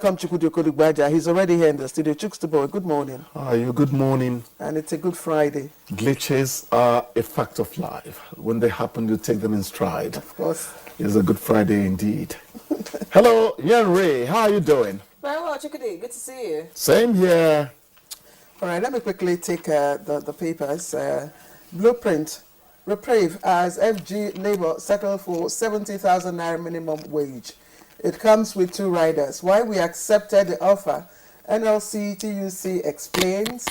Welcome, Chukwudi Okolugbaja. He's already here in the studio. Chukstabo, good morning. How are you? Good morning. And it's a good Friday. Glitches are a fact of life. When they happen, you take them in stride. Of course. It's a good Friday indeed. Hello, Yan Ray. How are you doing? Very well, Chukwudi. Good to see you. Same here. All right, let me quickly take the papers. Blueprint. Reprieve as FG Labour settled for 70,000 naira minimum wage. It comes with two riders. Why we accepted the offer, NLC TUC explains,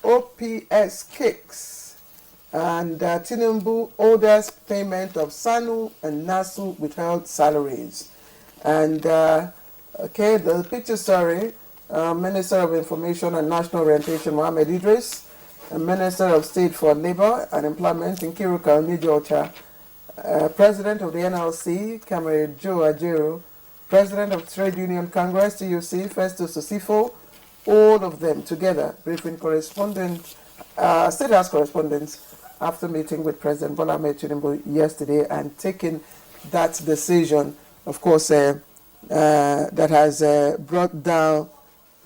OPS kicks, and Tinubu orders payment of SANU and NASU withheld salaries. And, okay, the picture story, Minister of Information and National Orientation, Mohammed Idris, and Minister of State for Labour and Employment in Kiruka, Nijocha, President of the NLC, Comrade Joe Ajeru, President of Trade Union Congress, TUC, Festus Osifo, all of them together, briefing correspondent, State House correspondents, after meeting with President Bola Ahmed Tinubu yesterday and taking that decision, of course, that has brought down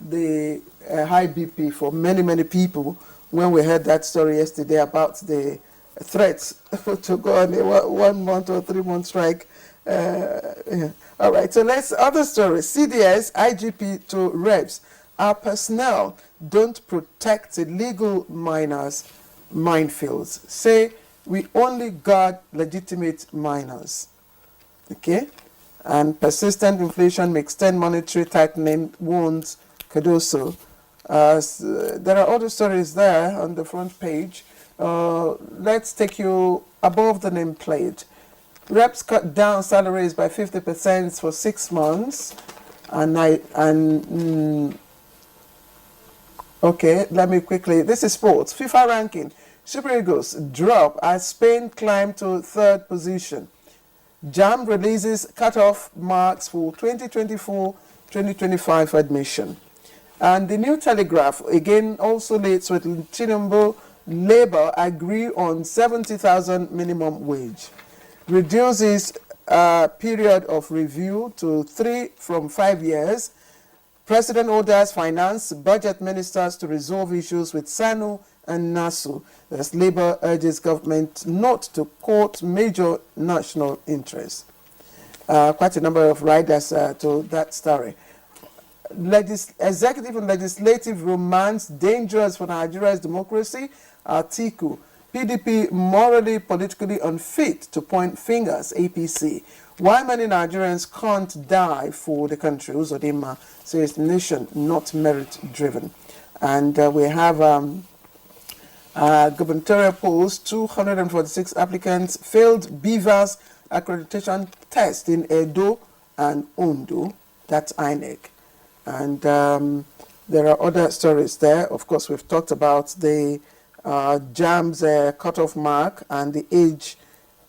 the high BP for many, many people when we heard that story yesterday about the threats to go on a 1 month or 3 month strike. Yeah. All right, so let's other stories. CDS, IGP to reps. Our personnel don't protect illegal miners, minefields. Say we only guard legitimate miners. Okay? And persistent inflation may extend monetary tightening wounds Cardoso. There are other stories there on the front page. Let's take you above the nameplate. Reps cut down salaries by 50% for 6 months. Okay, let me quickly. This is sports. FIFA ranking. Super Eagles drop as Spain climb to 3rd position. JAM releases cutoff marks for 2024-2025 admission. And the New Telegraph, again, also leads with Tinubu, Labour agree on 70,000 minimum wage. Reduces period of review to 3 from 5 years. President orders finance, budget ministers to resolve issues with SANU and NASU, as Labour urges government not to court major national interests. Quite a number of riders to that story. Executive and legislative romance dangerous for Nigeria's democracy. Atiku, PDP morally, politically unfit to point fingers, APC. Why many Nigerians can't die for the country? Uzodinma says nation, not merit-driven. And we have gubernatorial polls, 246 applicants failed Beavers accreditation test in Edo and Ondo. That's INEC. And there are other stories there. Of course, we've talked about the JAM's cutoff mark and the age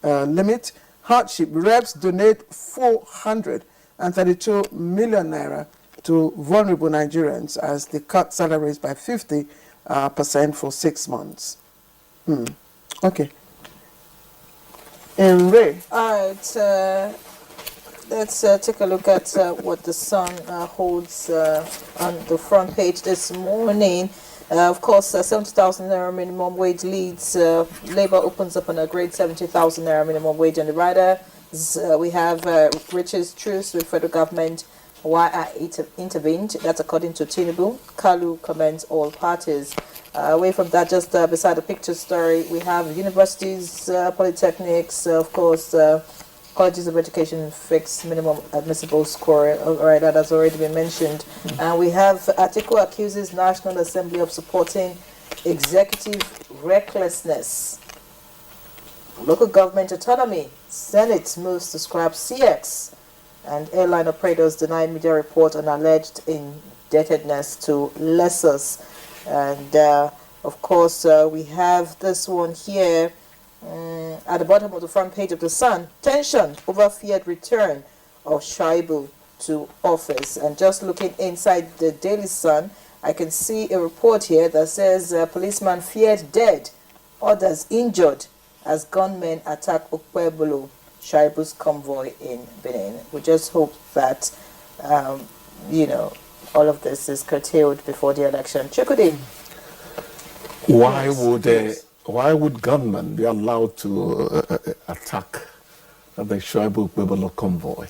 limit. Hardship reps donate 432 million naira to vulnerable Nigerians as they cut salaries by 50% for 6 months. Okay. And Ray. All right. Let's take a look at what the Sun holds on the front page this morning. Of course, 70,000 naira minimum wage leads. Labour opens up on a grade 70,000 naira minimum wage on the rider. We have Rich's truce with federal government. Why I intervened? That's according to Tinubu. Kalu commends all parties. Away from that, just beside the picture story, we have universities, polytechnics, of course, colleges of education fixed minimum admissible score. All right, that has already been mentioned. And we have Atiku accuses National Assembly of supporting executive recklessness. Local government autonomy. Senate moves to scrap CX. And airline operators deny media report on alleged indebtedness to lessors. And of course, we have this one here. At the bottom of the front page of the Sun, tension over feared return of Shaibu to office. And just looking inside the Daily Sun, I can see a report here that says policeman feared dead, others injured as gunmen attack Okpebolo, Shaibu's convoy in Benin. We just hope that all of this is curtailed before the election. Chukwudi. Why would gunmen be allowed to attack the Shoaibu Kwebolo convoy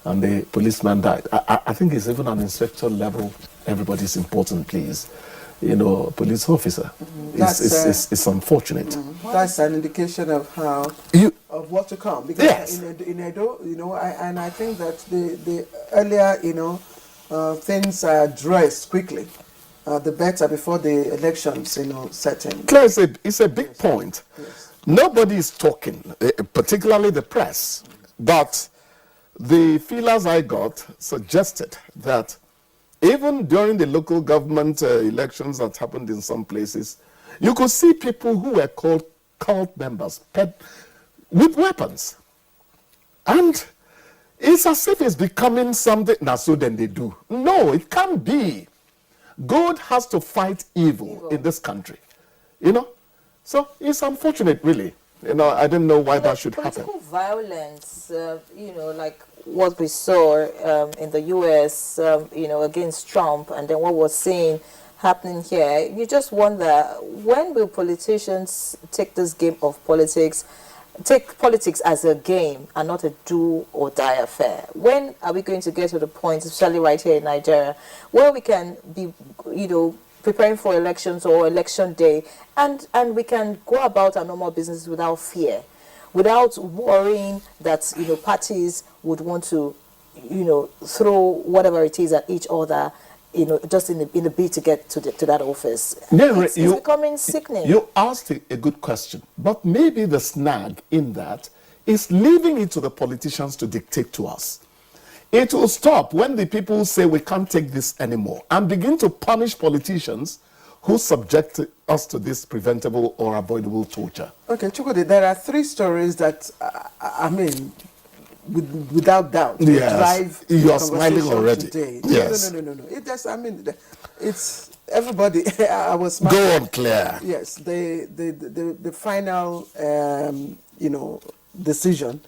and the policeman died? I think it's even an inspector level. Everybody's important, please. Police officer. It's unfortunate. That's an indication of of what to come. Because yes. in Edo, and I think that the earlier, things are addressed quickly, the better before the elections, set in. Claire, it's a big point. Yes. Nobody is talking, particularly the press, but the feelers I got suggested that even during the local government elections that happened in some places, you could see people who were called cult members with weapons. And it's as if it's becoming something. Now, so then they do. No, it can't be. God has to fight evil in this country. So it's unfortunate, really. I don't know why that should happen. Political violence, like what we saw in the U.S., against Trump, and then what we're seeing happening here, you just wonder, when will politicians take this game of politics, take politics as a game and not a do or die affair? When are we going to get to the point, especially right here in Nigeria, where we can be, preparing for elections or election day, and we can go about our normal business without fear, without worrying that parties would want to throw whatever it is at each other, just in the bid to get to that office. It's becoming sickening. You asked a good question, but maybe the snag in that is leaving it to the politicians to dictate to us. It will stop when the people say we can't take this anymore and begin to punish politicians who subject us to this preventable or avoidable torture. Okay, Chukwudi, there are 3 stories that, without doubt, drive you are smiling already. Today. Yes. No. It just, it's everybody. I was smiling. Go on, Claire. Yes, the final, decision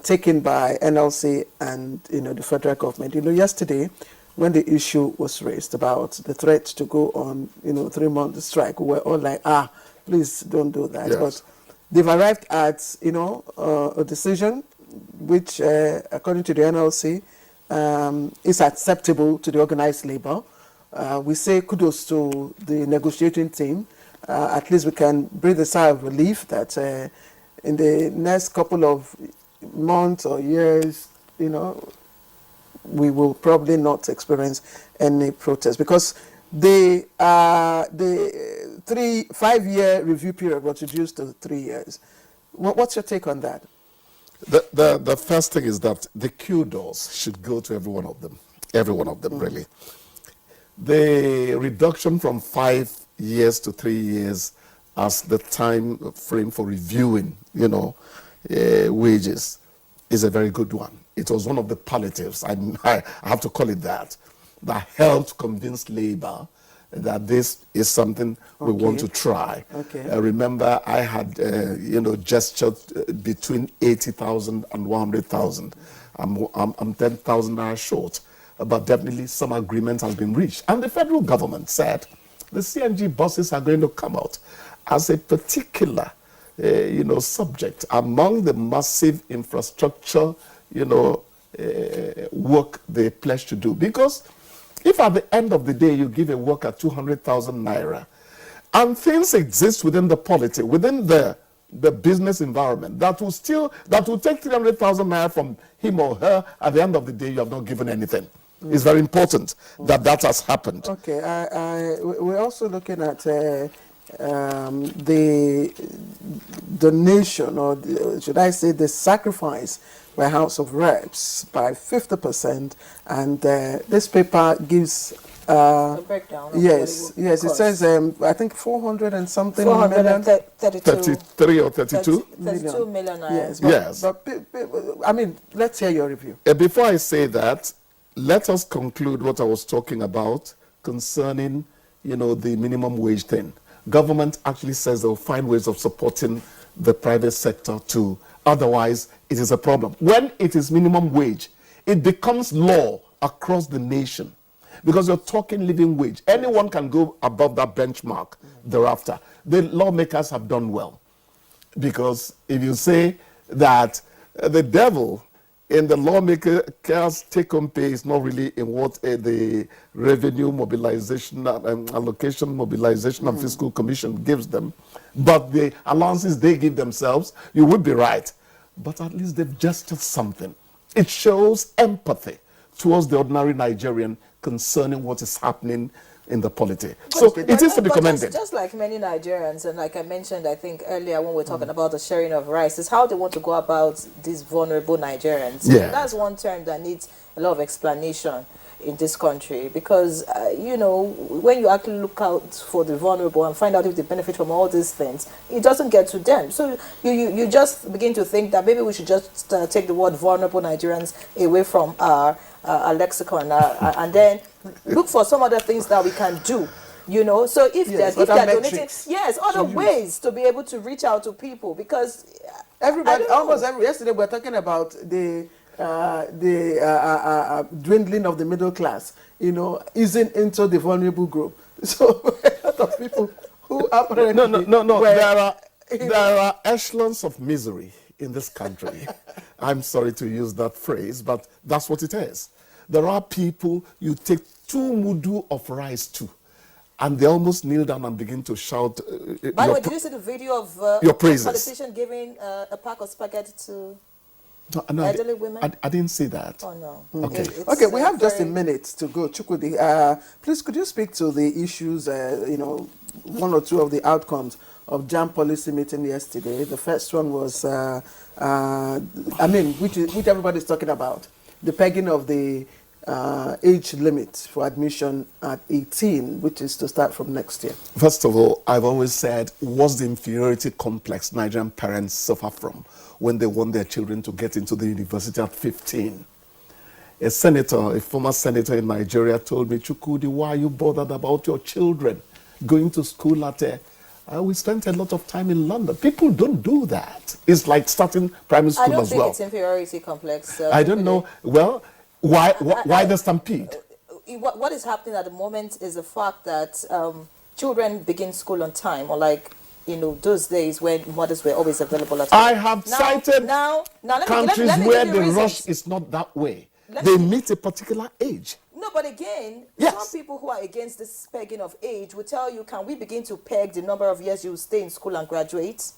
taken by NLC and the federal government. Yesterday, when the issue was raised about the threat to go on 3-month strike, we were all like, please don't do that. Yes. But they've arrived at a decision which, according to the NLC, is acceptable to the organized labor. We say kudos to the negotiating team. At least we can breathe a sigh of relief that in the next couple of months or years, we will probably not experience any protest, because the 5-year review period was reduced to 3 years. What's your take on that? The first thing is that the kudos should go to every one of them, really. The reduction from 5 years to 3 years as the time frame for reviewing, wages is a very good one. It was one of the palliatives, I have to call it that helped convince labor that this is something we want to try. Okay. Remember, I had, gestured between 80,000 and 100,000. I'm 10,000 naira short, but definitely some agreement has been reached. And the federal government said the CNG buses are going to come out as a particular, subject among the massive infrastructure, work they pledge to do. Because if at the end of the day you give a worker 200,000 naira, and things exist within the polity, within the business environment, that will take 300,000 naira from him or her, at the end of the day you have not given anything. It's very important that has happened. Okay, we're also looking at the donation, or should I say the sacrifice by House of Reps by 50%, and this paper gives a breakdown. Yes, it says I think 400 and something 433 or 32 million. Yes, but let's hear your review. Before I say that, let us conclude what I was talking about concerning, the minimum wage thing. Government actually says they'll find ways of supporting the private sector too. Otherwise, it is a problem. When it is minimum wage, it becomes law across the nation. Because you're talking living wage. Anyone can go above that benchmark thereafter. The lawmakers have done well. Because if you say that the devil in the lawmakers' take-home pay is not really in what the revenue mobilization and allocation mobilization and fiscal commission gives them, but the allowances they give themselves, you would be right. But at least they've gestured something. It shows empathy towards the ordinary Nigerian concerning what is happening in the polity. So it is to be commended. Just like many Nigerians, and like I mentioned, I think earlier when we were talking about the sharing of rice, is how they want to go about these vulnerable Nigerians. Yeah. That's one term that needs a lot of explanation in this country, because you know, when you actually look out for the vulnerable and find out if they benefit from all these things, it doesn't get to them. So you just begin to think that maybe we should just take the word vulnerable Nigerians away from our lexicon and then look for some other things that we can do. You know, so if Yes, they're other donating, metrics yes, other ways to be able to reach out to people, because Everybody, I don't know. almost every, yesterday we were talking about the dwindling of the middle class, you know, easing into the vulnerable group. So a lot of people who apparently No. were, There are echelons of misery in this country. I'm sorry to use that phrase, but that's what it is. There are people you take 2 mudu of rice to, and they almost kneel down and begin to shout. By the way, did you see the video of your a praises. politician giving a pack of spaghetti to No, elderly women? I didn't see that. Oh no. Okay. Okay, we have just a very- minute to go. Chukwudi, please could you speak to the issues, you know, 1 or 2 of the outcomes of JAM policy meeting yesterday? The first one was, I mean, which everybody's talking about, the pegging of the age limit for admission at 18, which is to start from next year. First of all, I've always said, what's the inferiority complex Nigerian parents suffer from when they want their children to get into the university at 15? A senator, a former senator in Nigeria told me, Chukwudi, why are you bothered about your children going to school at we spent a lot of time in London. People don't do that. It's like starting primary school I don't as think well. it's inferiority complex. I don't know. Well, why the stampede? What is happening at the moment is the fact that children begin school on time, or like, you know, those days when mothers were always available at home. I have cited countries where the rush is not that way. They meet a particular age. No, but again, Yes. some people who are against this pegging of age will tell you, can we begin to peg the number of years you stay in school and graduate?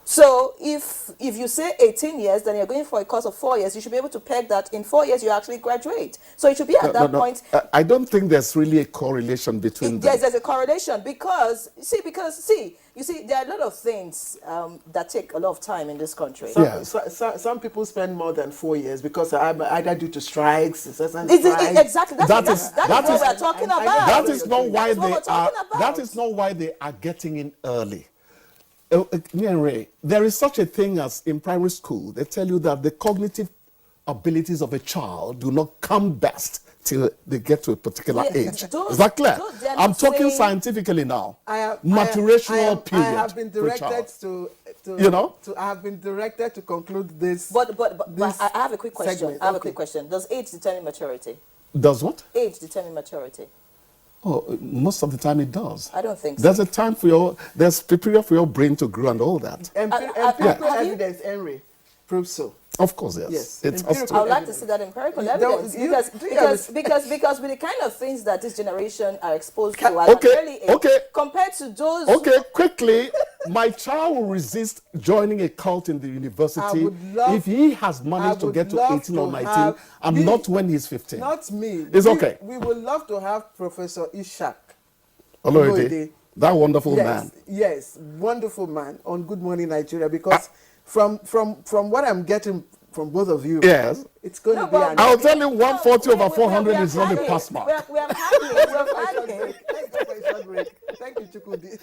So if you say 18 years, then you're going for a course of 4 years, you should be able to peg that in 4 years you actually graduate. So it should be at that point. I don't think there's really a correlation between them. Yes, there's a correlation because you see, there are a lot of things that take a lot of time in this country. Some people spend more than 4 years because either due to strikes, Exactly. That is what we're talking about. That is not why That's what they we're are. talking about. That is not why they are getting in early. Ray, there is such a thing as in primary school. They tell you that the cognitive abilities of a child do not come best till they get to a particular age. Is that clear? I'm talking scientifically now. Maturational period. I have been directed I have been directed to conclude this. But I have a quick question. segment. I have a Okay. quick question. Does age determine maturity? Does what? Age determine maturity? Oh, most of the time it does. I don't think so. There's a time for there's a period for your brain to grow and all that. Empirical have you- evidence, Henry, proves so. Of course, yes. Yes, It's empirical I would like to evidence. see that empirical No, evidence because with the kind of things that this generation are exposed to at an early age, compared to those. Okay, quickly, my child will resist joining a cult in the university if he has managed to get to 18 or 19 and not when he's 15. Not me. It's okay. We would love to have Professor Ishak Oloyede, that wonderful man. Yes, wonderful man on Good Morning Nigeria, because from what I'm getting from both of you, Yes. it's going to be an I'll tell you 140 over 400 is not a pass mark. We are having. Let's go for a short break. Thank you, Chukwudi.